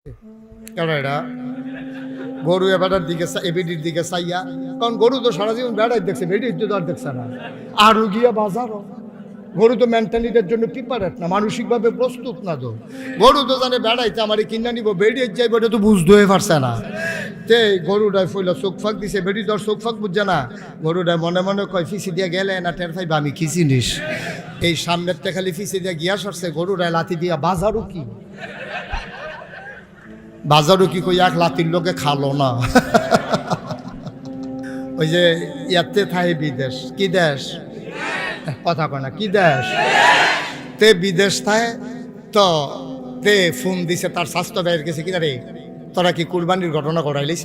এরা গরু এবারের দিকে এবিডির দিকে চাইয়া, কারণ গরু তো সারা জীবন বেড়াই দেখছে, বেডির তো আর দেখছে না। আরও গিয়া বাজারও গরু তো মেন্টালিটির জন্য প্রিপারেট না, মানসিকভাবে প্রস্তুত না। তো গরু তো জানে বেড়াইতে আমার কিনা নিব, বেড়িয়ে যাইব, এটা তো বুঝতে হয়ে পারছে না। তে গরুটায় ফইলা চোখ ফাঁক দিছে, বেড়ি তোর চোখ ফাঁক বুঝছে না। গরুটায় মনে মনে কয় ফিসি দিয়ে গেলে না টের পাইবা আমি কি জিনিস। এই সামনের তে খালি ফিসি দিয়ে গিয়া সরছে, গরুটায় লাথি দিয়া বাজারও কি বাজারও কি কই এক লাতির লোকে খালো না। ওই যে ইয়াতে থাই বিদেশ, কি দেশ কথা কয় না, কি দেশ তে বিদেশ থায় তো তে ফোন দিছে তার স্বাস্থ্য ব্যয়ের গেছে, কি রে তোরা কি কুরবানির ঘটনা ঘটাইলিস?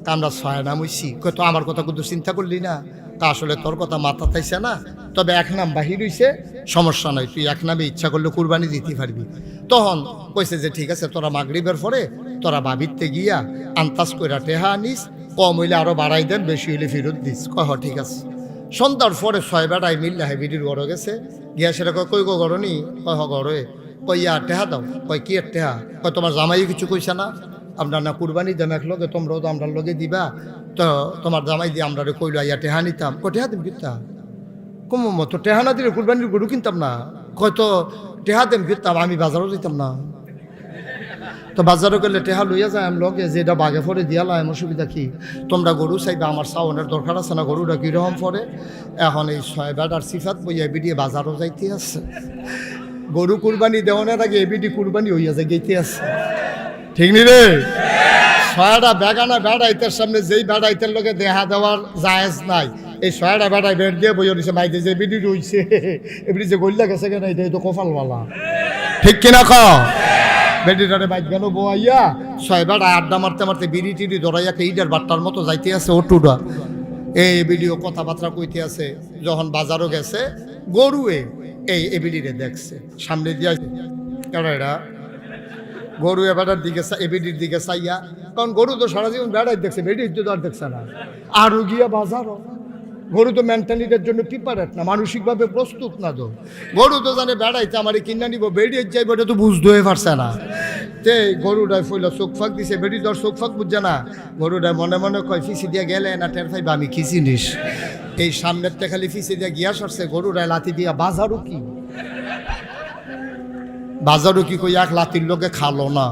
তা আমরা ছয় নাম হইছি, তো আমার কথা কিন্তু চিন্তা করলি না? তা আসলে তোর কথা মাথা থাইছে না, তবে এক নাম বাহির হইছে, সমস্যা নাই, তুই এক নামে ইচ্ছা করলে কুরবানি দিতে পারবি। তখন কইছে যে ঠিক আছে, তোরা মাগরিবের পরে তোরা ভাবিতে গিয়া আন্তাজ কইরা টেহা আনিস, কম হইলে আরো বাড়াই দেন, বেশি হইলে ফেরত দিস। কহ ঠিক আছে। সন্ধ্যার পরে ছয় বেড়াই মিললে হাইবিডির গড় গেছে, গিয়া সেটা কই গো গড়নি, কহ গড়ে, কইয়া টেহা দাও, কয় কি এর টেহা, কয় তোমার জামাই কিছু কইছে না, আমরা না কুরবানি দেন এক লগে, তোমরাও তো আমরার লগে দিবা, তো তোমার জামাই দিয়ে আমরা কইলো ইয়া টেহা নিতাম। কয় টেহা দিম কিতা, কম তো টেহা না দিলে কুরবানির গরু কিনতাম না। কয় তো টেহা দেম কিতাম, আমি বাজারও দিতাম না। তো বাজারও গেলে টেহা লইয়া যায় আমি লগে, যে এটা বাঘে ফরে দিয়ালা, এমন সুবিধা কি, তোমরা গরু চাইবে, আমার সাউনের দরকার আছে না, গরুটা কীরকম ফরে। এখন এই ছয় বেটার সিফাত বইয়া এবিডিয়ে বাজারও যাইতে আছে, গরু কুরবানি দেওয়ানোর আগে এবিডি কুরবানি হইয়া যায় গেইতে আছে, ঠিক নি রে? ছয়টা বেগানা বেড়াইতের সামনে যেই বেড়াইতের লোকে দেহা দেওয়ার জায়েজ নাই, এই ছয়টা বেড়াই বেড় দিয়ে বইয়া দিছে, মাইতে যে এবিডি রইছে, এবিডি যে গল্লা গেছে কেন, এটা তো কপালওয়ালা, ঠিক কিনা ক? বেডিটারে বাইক গেল বোয়াইয়া ছয় বেড়া আড্ডা মারতে মারতে বিড়ি টিড়ি ধরাইয়া ইটার বাট্টার মতো যাইতে আছে ওটুডা, এই ভিডিও কথাবার্তা কইতে আছে। যখন বাজারও গেছে, গরুয়ে এই এবিডিরে দেখছে, সামনে দিয়া এরা গরু এবারের দিকে এবিডির দিকে চাইয়া, কারণ গরু তো সারা জীবন বেড়াই দেখছে, বেডির তো আর দেখছে না। আরও গিয়া বাজারও গরু তো মেন্টালিটির জন্য প্রিপারেট না, মানসিকভাবে প্রস্তুত না। তো গরু তো জানে বেড়াইতে আমার কিনা নিব, বেড়িয়ে যাইব, এটা তো বুঝতে হয়ে পারছে না। তে গরুটায় ফইলা চোখ ফাঁক দিছে, বেড়ি তোর চোখ ফাঁক বুঝছে না। গরুটায় মনে মনে কয় ফিসি দিয়ে গেলে না টের পাইবা আমি কি জিনিস। এই সামনের তে খালি ফিসি দিয়ে গিয়া সরছে, গরুটায় লাথি দিয়া বাজারও কি বাজারও কি কই এক লাতির লোকে খালো না।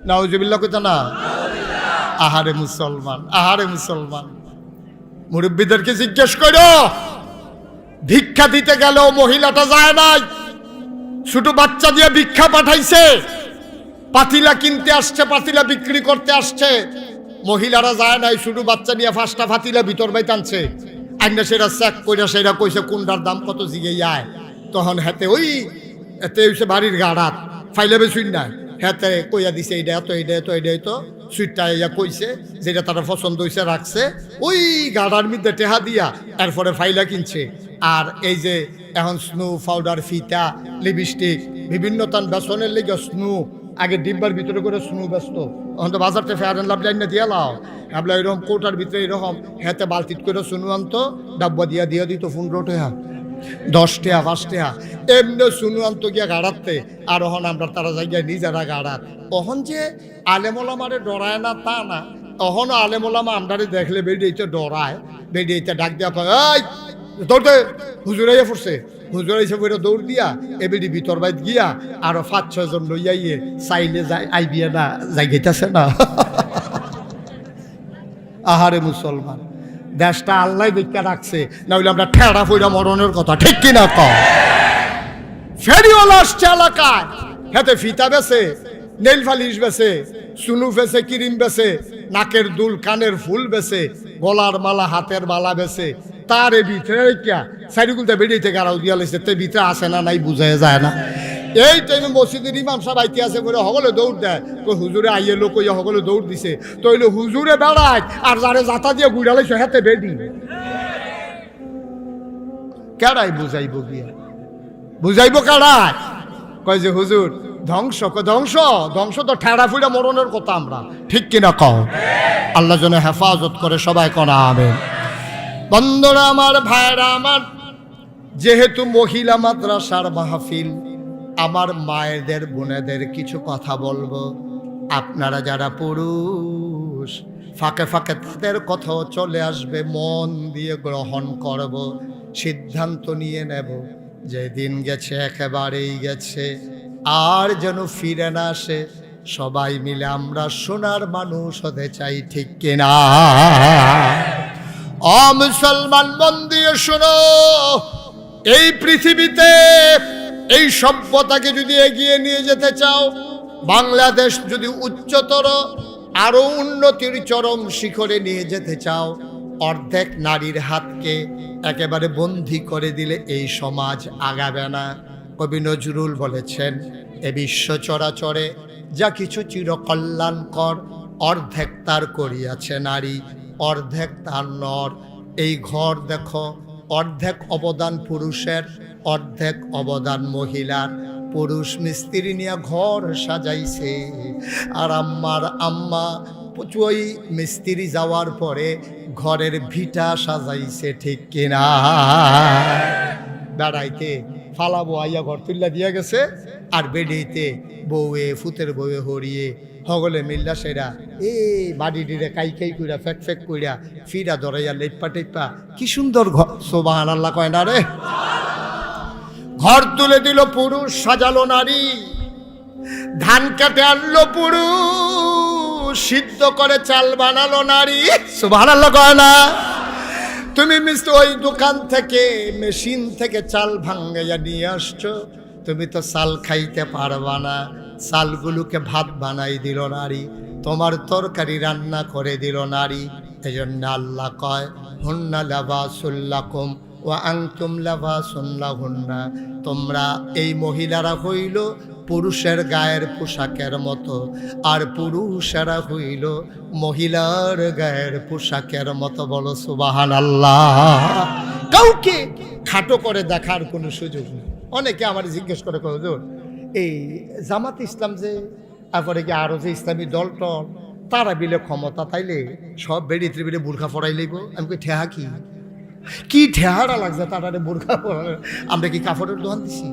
নাউজুবিল্লাহ কইতা না। আহারে মুসলমান, আহারে মুসলমান, মুরব্বীদেরকে জিজ্ঞেস করো, ভিক্ষা দিতে গেলেও মহিলাটা যায় নাই, ছোট বাচ্চা দিয়ে ভিক্ষা পাঠাইছে, পাতিলা কিনতে আসছে, পাতিলা বিক্রি করতে আসছে, মহিলারা যায় নাই, ছোট বাচ্চা নিয়ে 5টা পাতিলা ভিতর বাইতে আনছে, আইনা সেটা চেক কইরা সেটা কইছে কোনটার দাম কত জিগে যায়। তখন হাতে ওই এতে হইছে বাড়ির গাড়াত ফাইলে বেশুন না, হাতে কইয়া দিছে এইটা এত, এইটা এত, এইটা তো সুইটটা ইয়া কইছে, যেটা তারা পছন্দ হয়েছে রাখছে, ওই গাড়ার মধ্যে টেহা দিয়া এরপরে ফাইলা কিনছে। আর এই যে এখন স্নো পাউডার, ফিতা, লিপস্টিক, বিভিন্ন তান বেসনের লেগে স্নো, আগে ডিব্বার ভিতরে করে স্নো ব্যস্ত, এখন তো বাজারতে ফেয়ার অ্যান্ড লাভলি না দিয়া লাও, ভাবলা এরকম কোটার ভিতরে এরকম হাতে বালতিত করে স্নো আনতো, ডাব্বা দিয়া দিয়া দিত 15 টাকা, 10 টাকা, 5 টাকা, এমনি শুনু আনতো গিয়া গাড়াতে। আর ওহন আমরা তারা জায়গায় নিজেরা গাড়াত। ওহন যে আলেমোলামারে ডরায় না তা না, ওহনও আলেমোলামা আমরারে দেখলে বেরিয়েছে ডরায়, বেরিয়েছে ডাক দেওয়া কয়, এই দৌড়তে, হুজুর আইয়া পড়ছে, হুজুর আইসে বইটা দৌড় দিয়া এবিডি ভিতর বাইত গিয়া আরো 5-6 জন লইয়াইয়ে চাইলে যাই আইবিয়া না যাইতেছে না। আহারে মুসলমান, দেশটা আল্লাহ দেখা রাখছে, না হইলে আমরা ঠেড়া ফইরা মরণের কথা, ঠিক কিনা ক? ফেরিওয়ালা আসছে এলাকায়, হাতে ফিতা বেছে, নেল ফালিশ বেছে, সুনু বেছে, ক্রিম বেছে, নাকের দুল, কানের ফুল বেছে, গলার মালা, হাতের মালা বেছে, তার এই ভিতরে সাইডগুলতে বেরিয়ে থেকে আরো দিয়া লাইছে, তে ভিতরে আসে না নাই বুঝাই যায় না। এই টাইমে মসজিদের ইমাম সাহেব আইতে আছে বলে সকলে দৌড় দেয়, তো হুজুরে আইয়ে লোক ইয়া সকলে দৌড় দিছে, তো হইলো হুজুরে বেড়ায় আর যারে জাতা দিয়ে গুড়া লাইছে হাতে বেডি, কেডাই বুঝাইব গিয়া, বুঝাইব কেডাই? কয় যে হুজুর ধ্বংস, ধ্বংস ধ্বংস তো ঠেড়া ফুড়া মরণের কথা আমরা, ঠিক কিনা কও? আল্লাহ যেন হেফাজত করে, সবাই করা আমিন। বন্ধুরা আমার, ভাইরা আমার, যেহেতু মহিলা মাদ্রাসার মাহফিল, আমার মায়েদের বোনেদের কিছু কথা বলবো। আপনারা যারা পুরুষ, ফাঁকে ফাঁকে তাদের কথাও চলে আসবে, মন দিয়ে গ্রহণ করব, সিদ্ধান্ত নিয়ে নেব যেদিন গেছে একেবারেই গেছে, আর যেন ফিরে না আসে। সবাই মিলে আমরা সোনার মানুষ হতে চাই, ঠিক কিনা? মুসলমান মন দিয়ে শোনো, এই পৃথিবীতে এই সভ্যতাকে যদি এগিয়ে নিয়ে যেতে চাও, বাংলাদেশ যদি উচ্চতর আরো উন্নতির চরম শিখরে নিয়ে যেতে চাও, অর্ধেক নারীর হাতকে একেবারে বন্দী করে দিলে এই সমাজ আগাবে না। কবি নজরুল বলেছেন, এ বিশ্ব চরাচরে যা কিছু চিরকল্যাণকর, অর্ধেক তার করিয়াছে নারী, অর্ধেক তার নর। এই ঘর দেখো, অর্ধেক অবদান পুরুষের, অর্ধেক অবদান মহিলার। পুরুষ মিস্ত্রি নিয়ে ঘর সাজাইছে, আর আম্মা ওই মিস্ত্রি যাওয়ার পরে ঘরের ভিটা সাজাইছে, ঠিক কিনা? বেড়াইতে ফালাবো আইয়া ঘর তুল্লা দিয়া গেছে, আর বেড়িতে বউয়ে ফুতের বউয়ে হরিয়ে হগলে মিল্লা সেরা এই বাড়িটিরে কাই কাই কইরা ফেক ফেক কইরা ফিরা ধরাইয়া লেটপা টেপা, কি সুন্দর ঘর। সুবহানাল্লাহ কয় না রে? ঘর তুলে দিল পুরুষ, সাজালো নারী। ধান কাটে আনলো পুরুষ, সিদ্ধ করে চাল বানালো নারী। সুবহানাল্লাহ কয় না? তুমি ওই দোকান থেকে মেশিন থেকে চাল ভাঙ্গাইয়া নিয়ে আসছো, তুমি তো চাল খাইতে পারবা না, চালগুলোকে ভাত বানাই দিল নারী, তোমার তরকারি রান্না করে দিল নারী। এই জন্য আল্লাহ কয়, হুন্না লাবাসুল লাকুম ওয়া আনতুম লাবাসুন লাহুন্না। তোমরা এই মহিলারা হইল পুরুষের গায়ের পোশাকের মতো, আর পুরুষেরা হইল মহিলার গায়ের পোশাকের মতো। বলো সুবহানাল্লাহ। কাউকে খাটো করে দেখার কোনো সুযোগ নেই। অনেকে আমার জিজ্ঞেস করে, হুজুর এই জামাত ইসলাম যে, তারপরে কি আরো যে ইসলামী দল টল, তারা বিলে ক্ষমতা তাইলে সব বেড়ি ত্রিবিলে বোরখা পরাই লইব। আমি কই ঠেহা কি ঠেহারা লাগছে তারা বোরখা পরা? আমরা কি কাপড়ের দোকান দিছি?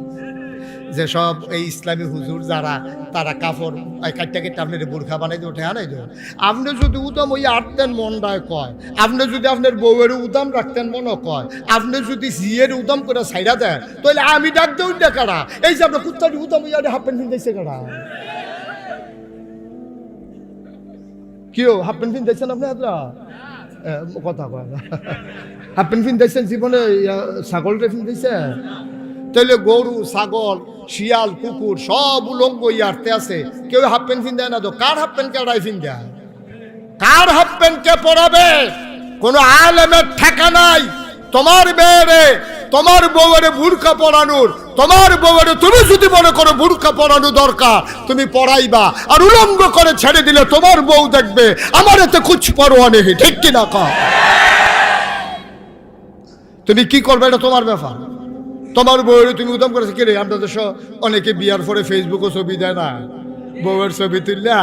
যে সব এই ইসলামী হুজুর যারা, তারা কাপড় কাটটা কেটে আপনার বোরখা বানাই দিয়ে ঠেহা নাই দেন। আপনি যদি উদাম ওই আটতেন মনটায় কয়, আপনি যদি আপনার বউয়ের উদাম রাখতেন মনে কয়, আপনি যদি জিয়ের উদাম করে ছাইড়া দেন, তাহলে আমি ডাক দেউন না কারা? এই যে আপনার কুত্তাটি উদাম ইয়ারে হাফ প্যান্ট পিন্ধাইছে কারা? কেউ হাফ প্যান্ট পিন্ধাইছেন আপনি? আপনার কথা কয় না। হাফ প্যান্ট পিন্ধাইছেন জীবনে? ছাগলটা পিন্ধাইছে? তাহলে গরু, ছাগল, শিয়াল, কুকুর সব উলঙ্গ ইয়ারতে আছে, কেউ হাফ প্যান্ট পিন্ধায় না। তো কার হাফ প্যান্ট কেডাই পিন্ধায়? কার হাফ প্যান্ট কে পরাবে? কোন আলেমের ঠেকা নাই তোমার মেয়েরে, তোমার বউয়ের বুরকা পরানোর। তোমার বউয়ের তুমি যদি মনে করো বুরকা পরানো দরকার, তুমি পরাইবা, আর উলঙ্গ করে ছেড়ে দিলে তোমার বউ দেখবে আমার এতে কুছ পরোয়া নেই, ঠিক কিনা কও? তুমি কি করবে এটা তোমার ব্যাপার। তোমার বউয়ের তুমি উদম করেছো কে রে? আমরা দেশ অনেকে বিয়ার পরে ফেসবুকে ছবি দেয় না, বউয়ের ছবি তুললা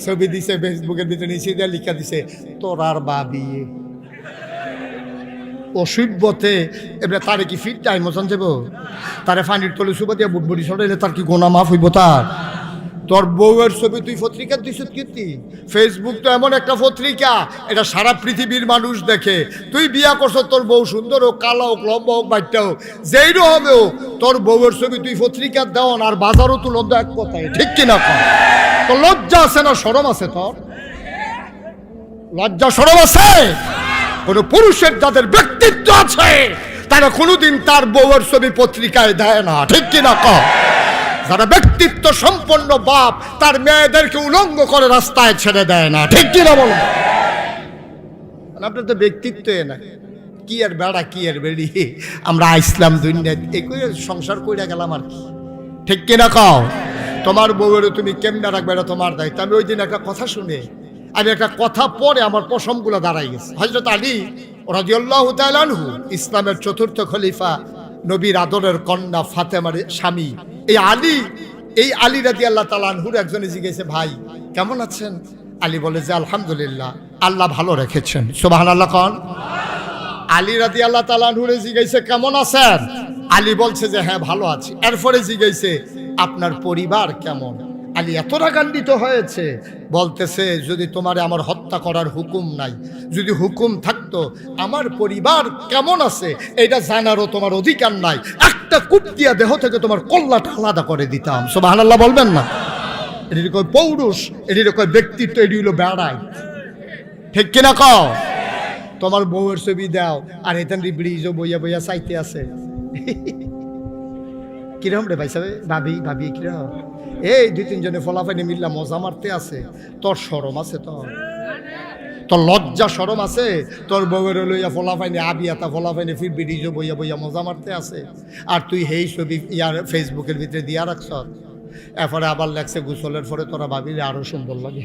ছবি দিছে ফেসবুকের ভিতরে নিচে দিয়ে লিখা দিছে তোর আর বা বিয়ে। অসভ্যতে এবার তারে কি ফিট টাইম মতন যাবো? তারে ফানির তলে সুবা দিয়া বুটবুটি সরাইলে তার কি গোনা মাফ হইব? তার তোর বউয়ের ছবি তুই পত্রিকা দিস কীর্তি? ফেসবুক তো এমন একটা পত্রিকা, এটা সারা পৃথিবীর মানুষ দেখে। তুই বিয়া করছ, তোর বউ সুন্দর হোক, কালো হোক, লম্বা হোক, বাচ্চা হোক, যেই রকম হোক, তোর বউয়ের ছবি তুই পত্রিকা দেওয়ান আর বাজারও তুলো এক কথায়, ঠিক কিনা? তোর লজ্জা আছে না শরম আছে? তোর লজ্জা শরম আছে? কোন পুরুষের যাদের ব্যক্তিত্ব আছে তারা কোনোদিন তার বউয়ের ছবি পত্রিকায় দেয় না, ঠিক কিনা? যারা ব্যক্তিত্ব সম্পন্ন বাপ তার মেয়েদেরকে উলঙ্গ করে রাস্তায় ছেড়ে দেয় না, ঠিক কিনা বলো? আপনার তো ব্যক্তিত্ব না, কি আর বেড়া কি আর বেড়ি, আমরা ইসলাম দুনিয়া এই করে সংসার কইরা গেলাম আর কি, ঠিক কিনা কও? তোমার বউয়ের তুমি কেমনে রাখবে এটা তোমার দায়িত্ব। আমি ওই দিন একটা কথা শুনে, আমি একটা কথা পরে আমার পশমগুলো দাঁড়াই গেছে। হযরত আলী রাদিয়াল্লাহু তাআলা আনহু, ইসলামের চতুর্থ খলিফা, নবীর আদরের কন্যা ফাতেমার স্বামী, এই আলী রাদিয়াল্লাহু তাআলা আনহুর একজনে জিজ্ঞেসে, ভাই কেমন আছেন? আলী বলে যে আলহামদুলিল্লাহ, আল্লাহ ভালো রেখেছেন। সুবহানাল্লাহ কোন? আলী রাদিয়াল্লাহু তাআলা আনহুরে জিজ্ঞেসে কেমন আছেন? আলী বলছে যে হ্যাঁ ভালো আছি। এরপরে জিজ্ঞেসে আপনার পরিবার কেমন? আলী এত রাগান্বিত হয়েছে, বলতেছে যদি তোমারে আমার হত্যা করার হুকুম নাই, যদি হুকুম থাকতো আমার পরিবার কেমন আছে এটা জানারও তোমার অধিকার নাই, একটা কূপ দিয়া দেহ থেকে তোমার কল্লাটা আলাদা করে দিতাম। সুবহানাল্লাহ বলবেন না? এটি কয় পৌরুষ, এটি কয় ব্যক্তিত্ব, এটি হলো বেড়াই। ঠিক কিনা কও? তোমার বউয়ের ছবি দাও আর এখান ব্রিজও বইয়া বইয়া চাইতে আছে। কিরম রে ভাই সাহেব, ভাবি ভাবি কিরম? এই দুই তিনজনে ফলাফাইনে মিল্লা মজা মারতে আছে। তোর শরম আছে? তোর লজ্জা শরম আছে? তোর বউয়ের লইয়া ফলাফাইনে আবিয়াতা ফলাফাইনে ফির ব্রিজও বইয়া বইয়া মজা মারতে আছে, আর তুই হেই ছবি ইয়ার ফেসবুকের ভিতরে দিয়া রাখছ। এরপরে আবার লেখছে গোসলের পরে তোরা ভাবিলে আরো সুন্দর লাগে।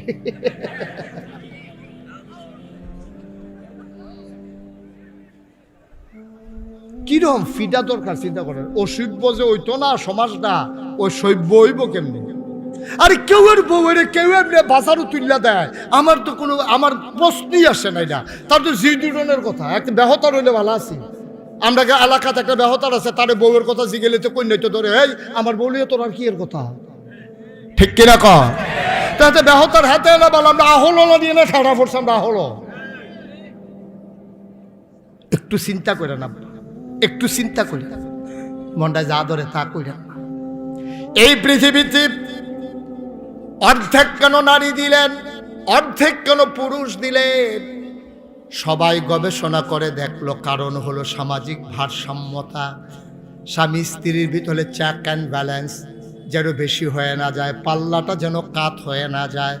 কিরম ফিডা দরকার চিন্তা করেন। ও সভ্য যে ওইতো না সমাজটা, ওই সভ্য হইব কেমনি? আরে কেউ এর বউয়ের কেউ এমনি বাজারও তুললা দেয়, আমার তো কোনো আমার প্রশ্নই আসে না। এটা তার তো জিদুরনের কথা। একটা বেহতার হইলে ভালো আছি। আমরা এলাকাতে একটা বেহতার আছে, তার বউয়ের কথা জিগেলে তো কই নাই তো ধরে এই আমার বউলিও তোর আর কি এর কথা। ঠিক কিনা কর? তাতে বেহতার হাতে এলে বললাম না হলো না দিয়ে না ঠাড়া পড়ছে আমরা হলো। একটু চিন্তা করে না, একটু চিন্তা করি, মনটা যা ধরে তা কইরা। এই পৃথিবীতে অর্ধেক কেন নারী দিলেন, অর্ধেক কেন পুরুষ দিলেন? সবাই গবেষণা করে দেখলো কারণ হলো সামাজিক ভারসাম্যতা। স্বামী স্ত্রীর ভিতরে চেক অ্যান্ড ব্যালেন্স যেন বেশি হয়ে না যায়, পাল্লাটা যেন কাত হয়ে না যায়,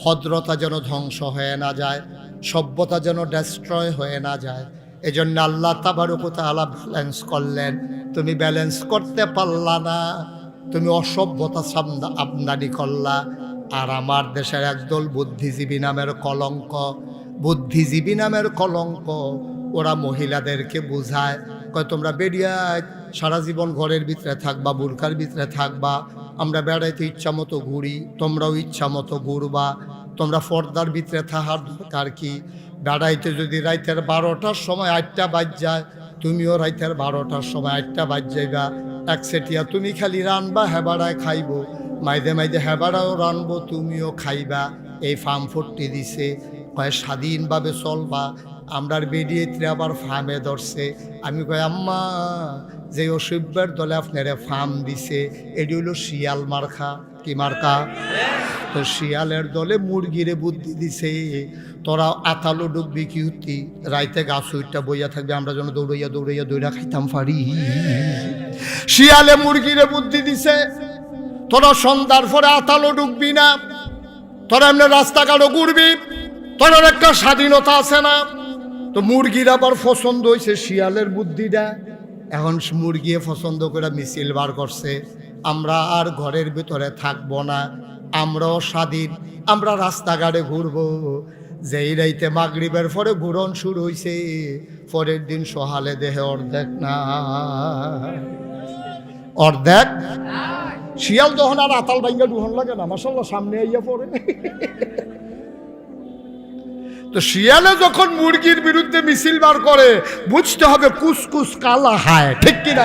ভদ্রতা যেন ধ্বংস হয়ে না যায়, সভ্যতা যেন ডেস্ট্রয় হয়ে না যায়। এজন্য আল্লাহ তাবারক ওয়া তাআলা ব্যালেন্স করলেন। তুমি ব্যালেন্স করতে পারলা না, তুমি অসভ্যতা আমদানি করলা। আর আমার দেশের একদল বুদ্ধিজীবী নামের কলঙ্ক, বুদ্ধিজীবী নামের কলঙ্ক, ওরা মহিলাদেরকে বুঝায়, কয় তোমরা বেরিয়ে সারা জীবন ঘরের ভিতরে থাকবা, বুরখার ভিতরে থাকবা, আমরা বেড়াইতে ইচ্ছা মতো ঘুরি, তোমরাও ইচ্ছা মতো ঘুরবা, তোমরা পর্দার ভিতরে থাকার দরকার কি? বেড়াইতে যদি রাইতের 12টার সময় 8টা বাজ যায়, তুমিও রাইতের 12টার সময় 8টা বাজ যাইবা। একসেটিয়া তুমি খালি রানবা, হেবাড়ায় খাইব, মাইদে মাইদে হেবাড়াও রানবো, তুমিও খাইবা। এই ফার্ম ফুটটি দিছে, কয় স্বাধীনভাবে চলবা। আমরার বেরিয়েতে আবার ফার্মে ধরছে। আমি কয় আম্মা যে অসভ্যের দলে আপনারা ফার্ম দিছে, এটি হলো শিয়াল মার্কা। কি মার্কা? তো শিয়ালের দলে মুরগিরে বুদ্ধি দিছে, তোরা আতালো ডুববি কি হতি, রাইতে গাছ উইটা বইয়া থাকবে, আমরা যেন দৌড়াইয়া দৌড়াইয়া দৌড়া খাইতাম পারি। শিয়ালে মুরগিরে বুদ্ধি দিছে, তোরা সন্ধ্যার পরে আতালো ডুববি না, তোরা এমনি রাস্তাঘাটও ঘুরবি, তোর একটা স্বাধীনতা আছে না। তো মুরগির আবার পছন্দ হয়েছে শিয়ালের বুদ্ধিটা। এখন মুরগি পছন্দ করে মিছিল বার করছে, আমরা আর ঘরের ভিতরে থাকবো না, আমরাও স্বাধীন, আমরা রাস্তাঘাটে ঘুরবো। যেই রাইতে মাগরিবের পরে ঘুরন শুরু হয়েছে, পরের দিন সহালে দেহে অর্ধেক না, অর্ধেক। শিয়াল যখন আর আতাল ভাঙ্গা ডুহন লাগে না, মাশাআল্লাহ সামনে আইয়া পড়ে। তো শিয়ালে যখন মুরগির বিরুদ্ধে মিছিল বার করে, বুঝতে হবে কুসকুস কালা হায়। ঠিক কিনা?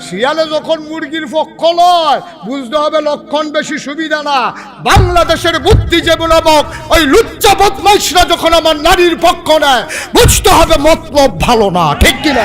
শিয়ালে যখন মুরগির পক্ষ লয়, বুঝতে হবে লক্ষণ বেশি সুবিধা না। বাংলাদেশের বুদ্ধিজীবী ওই লুচ্চা বদমাইশরা যখন আমার নারীর পক্ষ নেয়, বুঝতে হবে মতলব ভালো না। ঠিক কিনা?